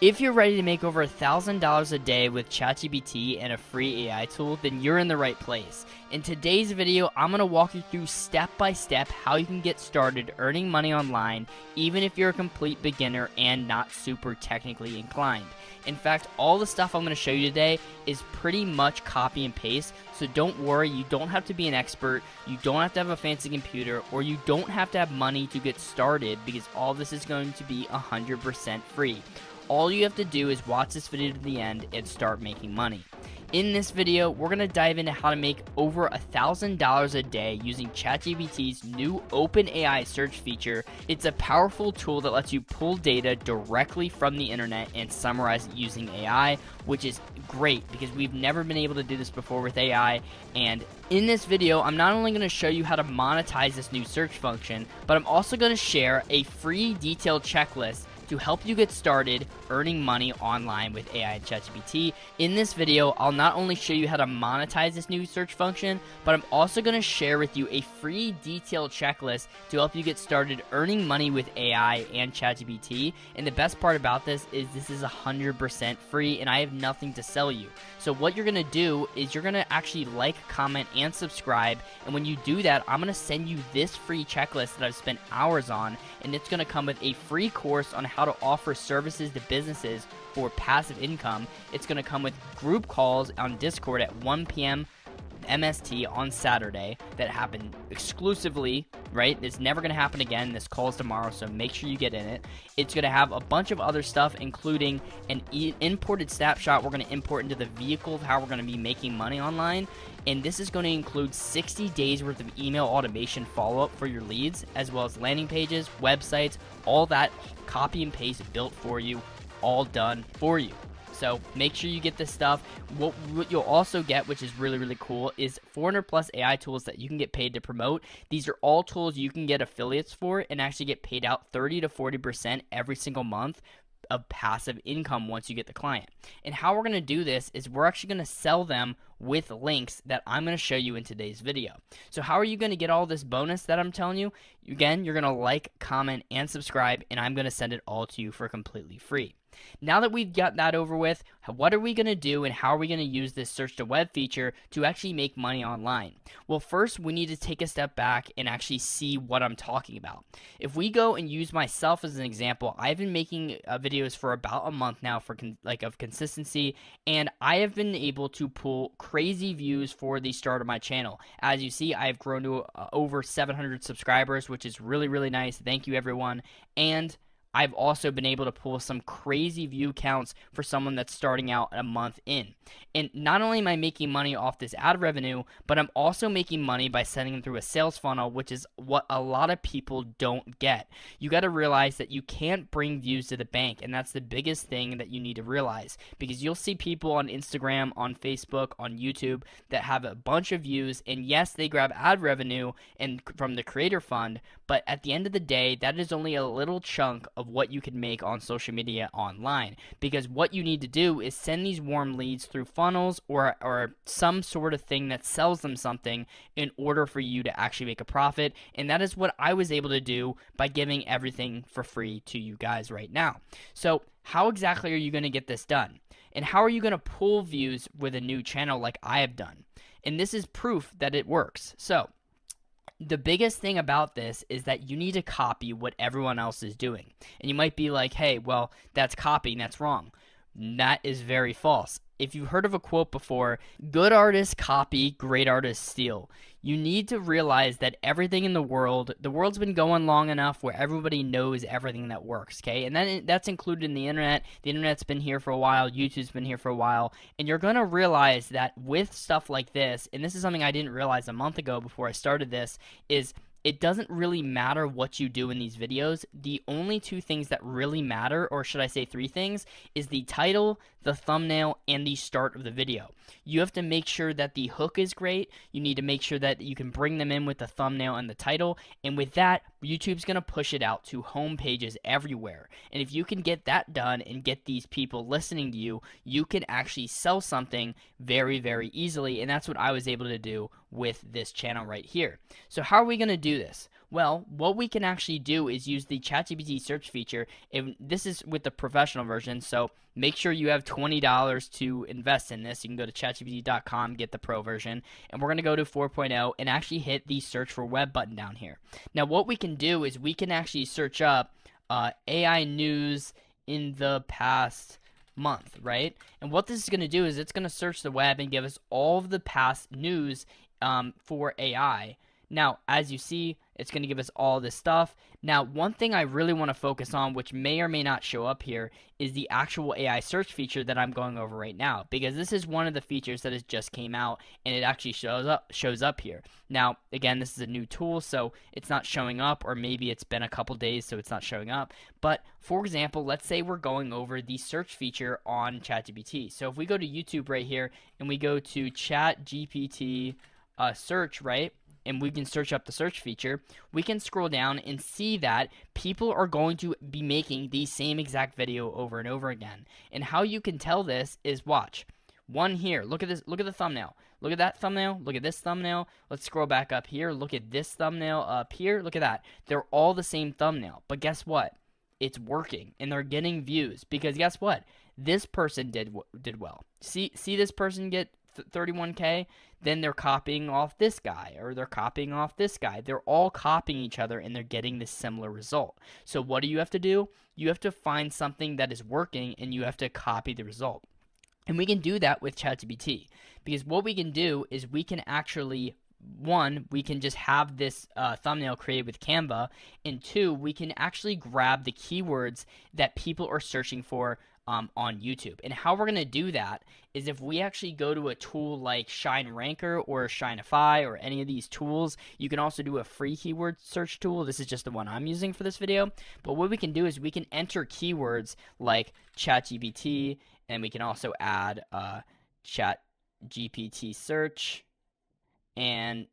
If you're ready to make over $1,000 a day with ChatGPT and a free AI tool, then you're in the right place. In today's video, I'm going to walk you through step by step how you can get started earning money online, even if you're a complete beginner and not super technically inclined. In fact, all the stuff I'm going to show you today is pretty much copy and paste, so don't worry, you don't have to be an expert, you don't have to have a fancy computer, or you don't have to have money to get started, because all this is going to be 100% free. All you have to do is watch this video to the end and start making money. In this video, we're going to dive into how to make over $1,000 a day using ChatGPT's new OpenAI search feature. It's a powerful tool that lets you pull data directly from the internet and summarize it using AI, which is great because we've never been able to do this before with AI. And in this video, I'm not only going to show you how to monetize this new search function, but I'm also going to share a free detailed checklist to help you get started earning money online with AI and ChatGPT. In this video, I'll not only show you how to monetize this new search function, but I'm also going to share with you a free detailed checklist to help you get started earning money with AI and ChatGPT. And the best part about this is 100% free and I have nothing to sell you. So what you're going to do is you're going to actually like, comment, and subscribe. And when you do that, I'm going to send you this free checklist that I've spent hours on, and it's going to come with a free course on how to offer services to businesses for passive income. It's going to come with group calls on Discord at 1 p.m. MST on Saturday that happen exclusively, right? It's never going to happen again. This call is tomorrow, so make sure you get in it. It's going to have a bunch of other stuff, including an imported snapshot we're going to import into the vehicle of how we're going to be making money online. And this is going to include 60 days worth of email automation follow-up for your leads, as well as landing pages, websites, all that copy and paste built for you, all done for you. So make sure you get this stuff. What you'll also get, which is really, really cool, is 400 plus AI tools that you can get paid to promote. These are all tools you can get affiliates for and actually get paid out 30 to 40% every single month of passive income once you get the client. And how we're going to do this is we're actually going to sell them with links that I'm going to show you in today's video. So how are you going to get all this bonus that I'm telling you? Again, you're going to like, comment, and subscribe, and I'm going to send it all to you for completely free. Now that we've got that over with, what are we going to do and how are we going to use this search to web feature to actually make money online? Well, first we need to take a step back and actually see what I'm talking about. If we go and use myself as an example, I've been making videos for about a month now of consistency, and I have been able to pull crazy views for the start of my channel. As you see, I've grown to over 700 subscribers, which is really, really nice. Thank you, everyone. And I've also been able to pull some crazy view counts for someone that's starting out a month in. And not only am I making money off this ad revenue, but I'm also making money by sending them through a sales funnel, which is what a lot of people don't get. You got to realize that you can't bring views to the bank, and that's the biggest thing that you need to realize, because you'll see people on Instagram, on Facebook, on YouTube that have a bunch of views, and yes, they grab ad revenue and from the creator fund, but at the end of the day, that is only a little chunk of what you can make on social media online, because what you need to do is send these warm leads through funnels or some sort of thing that sells them something in order for you to actually make a profit. And that is what I was able to do by giving everything for free to you guys right now. So how exactly are you going to get this done? And how are you going to pull views with a new channel like I have done? And this is proof that it works. So the biggest thing about this is that you need to copy what everyone else is doing. And you might be like, hey, well, that's copying, that's wrong. That is very false. If you've heard of a quote before, good artists copy, great artists steal. You need to realize that everything in the world's been going long enough where everybody knows everything that works, okay? And then that's included in the internet. The internet's been here for a while, YouTube's been here for a while, and you're going to realize that with stuff like this, and this is something I didn't realize a month ago before I started this, is it doesn't really matter what you do in these videos. The only two things that really matter, or should I say three things, is the title, the thumbnail, and the start of the video. You have to make sure that the hook is great. You need to make sure that you can bring them in with the thumbnail and the title. And with that, YouTube's going to push it out to home pages everywhere. And if you can get that done and get these people listening to you, you can actually sell something very, very easily. And that's what I was able to do with this channel right here. So how are we going to do this? Well, what we can actually do is use the ChatGPT search feature. And this is with the professional version, so make sure you have $20 to invest in this. You can go to chatgpt.com, get the pro version, and we're going to go to 4.0 and actually hit the search for web button down here. Now, what we can do is we can actually search up AI news in the past month, right? And what this is going to do is it's going to search the web and give us all of the past news for AI. Now, as you see, it's going to give us all this stuff. Now, one thing I really want to focus on, which may or may not show up here, is the actual AI search feature that I'm going over right now, because this is one of the features that has just came out, and it actually shows up here. Now, again, this is a new tool, so it's not showing up, or maybe it's been a couple days, so it's not showing up. But for example, let's say we're going over the search feature on ChatGPT. So if we go to YouTube right here, and we go to ChatGPT search, right? And we can search up the search feature, we can scroll down and see that people are going to be making the same exact video over and over again. And how you can tell this is, watch. One here, look at this, look at the thumbnail. Look at that thumbnail, look at this thumbnail. Let's scroll back up here, look at this thumbnail up here, look at that. They're all the same thumbnail, but guess what? It's working and they're getting views, because guess what? This person did well. See this person get 31K, then they're copying off this guy, or they're copying off this guy. They're all copying each other and they're getting this similar result. So what do you have to do? You have to find something that is working and you have to copy the result. And we can do that with ChatGPT, because what we can do is we can actually, one, we can just have this thumbnail created with Canva, and two, we can actually grab the keywords that people are searching for on YouTube. And how we're going to do that is if we actually go to a tool like Shine Ranker or Shineify or any of these tools. You can also do a free keyword search tool. This is just the one I'm using for this video. But what we can do is we can enter keywords like ChatGPT, and we can also add ChatGPT search and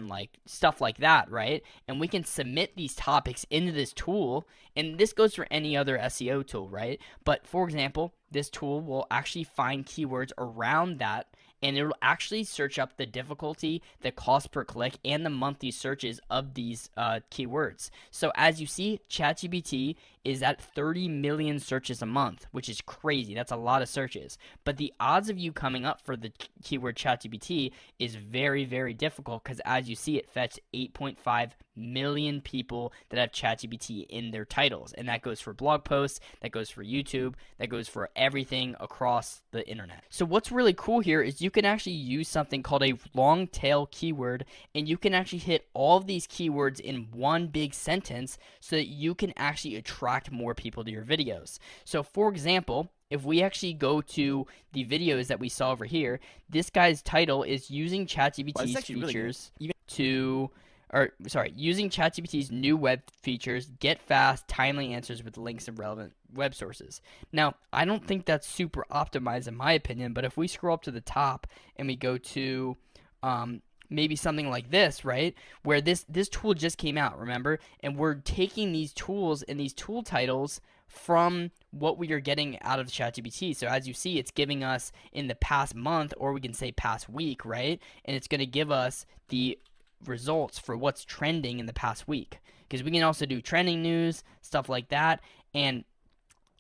like stuff like that, right? And we can submit these topics into this tool, and this goes for any other SEO tool, right? But for example, this tool will actually find keywords around that, and it will actually search up the difficulty, the cost per click, and the monthly searches of these keywords. So as you see, ChatGPT is at 30 million searches a month, which is crazy. That's a lot of searches. But the odds of you coming up for the keyword ChatGPT is very, very difficult, because as you see, it fetched 8.5 million people that have ChatGPT in their titles. And that goes for blog posts, that goes for YouTube, that goes for everything across the internet. So what's really cool here is you can actually use something called a long tail keyword, and you can actually hit all of these keywords in one big sentence so that you can actually attract more people to your videos. So for example, if we actually go to the videos that we saw over here, this guy's title is using ChatGPT's features using ChatGPT's new web features, get fast, timely answers with links and relevant web sources. Now, I don't think that's super optimized in my opinion, but if we scroll up to the top and we go to maybe something like this, right, where this tool just came out, remember, and we're taking these tools and these tool titles from what we are getting out of ChatGPT. So as you see, it's giving us in the past month, or we can say past week, right, and it's going to give us the results for what's trending in the past week, because we can also do trending news, stuff like that, and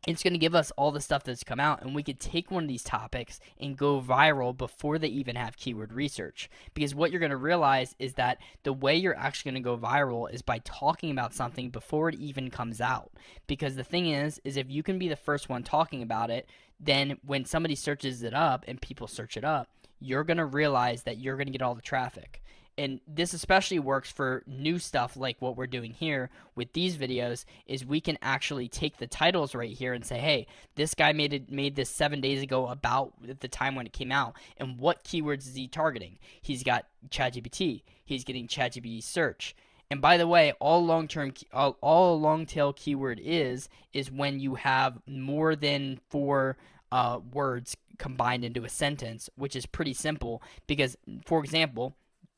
it's going to give us all the stuff that's come out, and we could take one of these topics and go viral before they even have keyword research. Because what you're going to realize is that the way you're actually going to go viral is by talking about something before it even comes out. Because the thing is if you can be the first one talking about it, then when somebody searches it up and people search it up, you're going to realize that you're going to get all the traffic. And this especially works for new stuff like what we're doing here with these videos, is we can actually take the titles right here and say, hey, this guy made this 7 days ago about the time when it came out, and what keywords is he targeting? He's got ChatGPT. He's getting ChatGPT search. And by the way, all a long tail keyword is when you have more than 4 words combined into a sentence, which is pretty simple because, for example,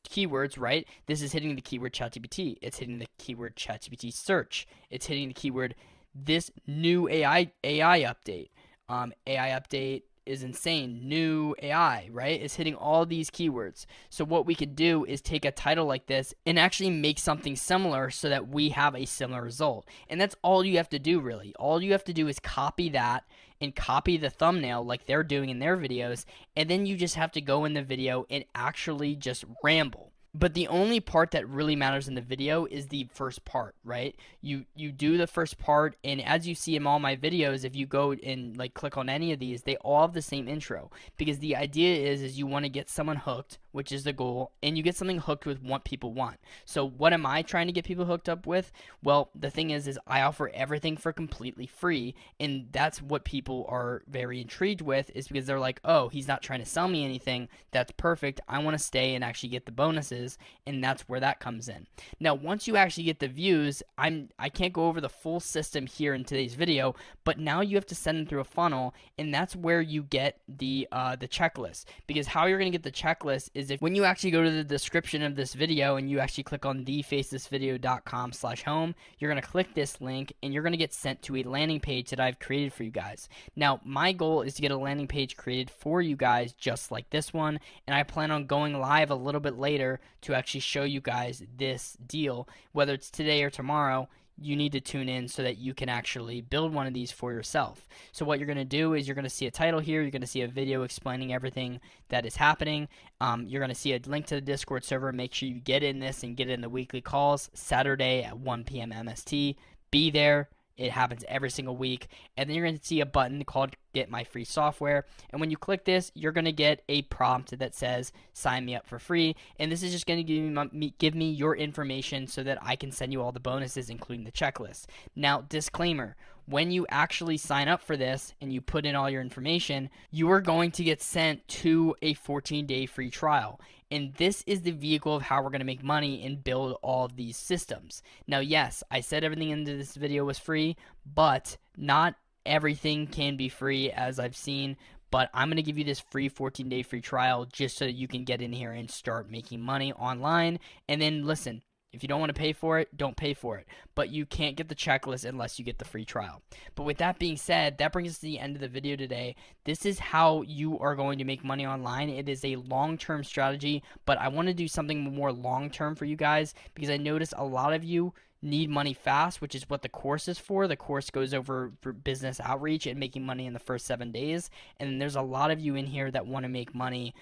keywords, right? This is hitting the keyword ChatGPT. It's hitting the keyword ChatGPT search. It's hitting the keyword this new AI update. AI update is insane. New AI, right? Is hitting all these keywords. So what we could do is take a title like this and actually make something similar so that we have a similar result. And that's all you have to do, really. All you have to do is copy that and copy the thumbnail like they're doing in their videos, and then you just have to go in the video and actually just ramble. But the only part that really matters in the video is the first part, right? You do the first part, and as you see in all my videos, if you go and like click on any of these, they all have the same intro, because the idea is you want to get someone hooked, which is the goal, and you get something hooked with what people want. So what am I trying to get people hooked up with? Well, the thing is I offer everything for completely free, and that's what people are very intrigued with, is because they're like, oh, he's not trying to sell me anything. That's perfect. I want to stay and actually get the bonuses, and that's where that comes in. Now, once you actually get the views, I can't go over the full system here in today's video, but now you have to send them through a funnel, and that's where you get the checklist. Because how you're going to get the checklist is if when you actually go to the description of this video and you actually click on thefacethisvideo.com/home, you're going to click this link and you're going to get sent to a landing page that I've created for you guys. Now, my goal is to get a landing page created for you guys just like this one, and I plan on going live a little bit later to actually show you guys this deal. Whether it's today or tomorrow, you need to tune in so that you can actually build one of these for yourself. So what you're going to do is you're going to see a title here. You're going to see a video explaining everything that is happening. You're going to see a link to the Discord server. Make sure you get in this and get in the weekly calls Saturday at 1 p.m. MST. Be there. It happens every single week. And then you're going to see a button called Get My Free Software. And when you click this, you're going to get a prompt that says sign me up for free. And this is just going to give me your information so that I can send you all the bonuses, including the checklist. Now, disclaimer. When you actually sign up for this and you put in all your information, you are going to get sent to a 14-day free trial. And this is the vehicle of how we're going to make money and build all of these systems. Now, yes, I said everything into this video was free, but not everything can be free, as I've seen. But I'm going to give you this free 14-day free trial just so that you can get in here and start making money online. And then listen, if you don't want to pay for it, don't pay for it. But you can't get the checklist unless you get the free trial. But with that being said, that brings us to the end of the video today. This is how you are going to make money online. It is a long-term strategy, but I want to do something more long-term for you guys because I notice a lot of you need money fast, which is what the course is for. The course goes over for business outreach and making money in the first 7 days. And there's a lot of you in here that want to make money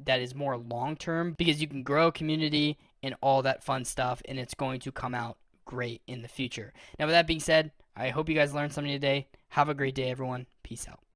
that is more long-term because you can grow a community and all that fun stuff, and it's going to come out great in the future. Now, with that being said, I hope you guys learned something today. Have a great day, everyone. Peace out.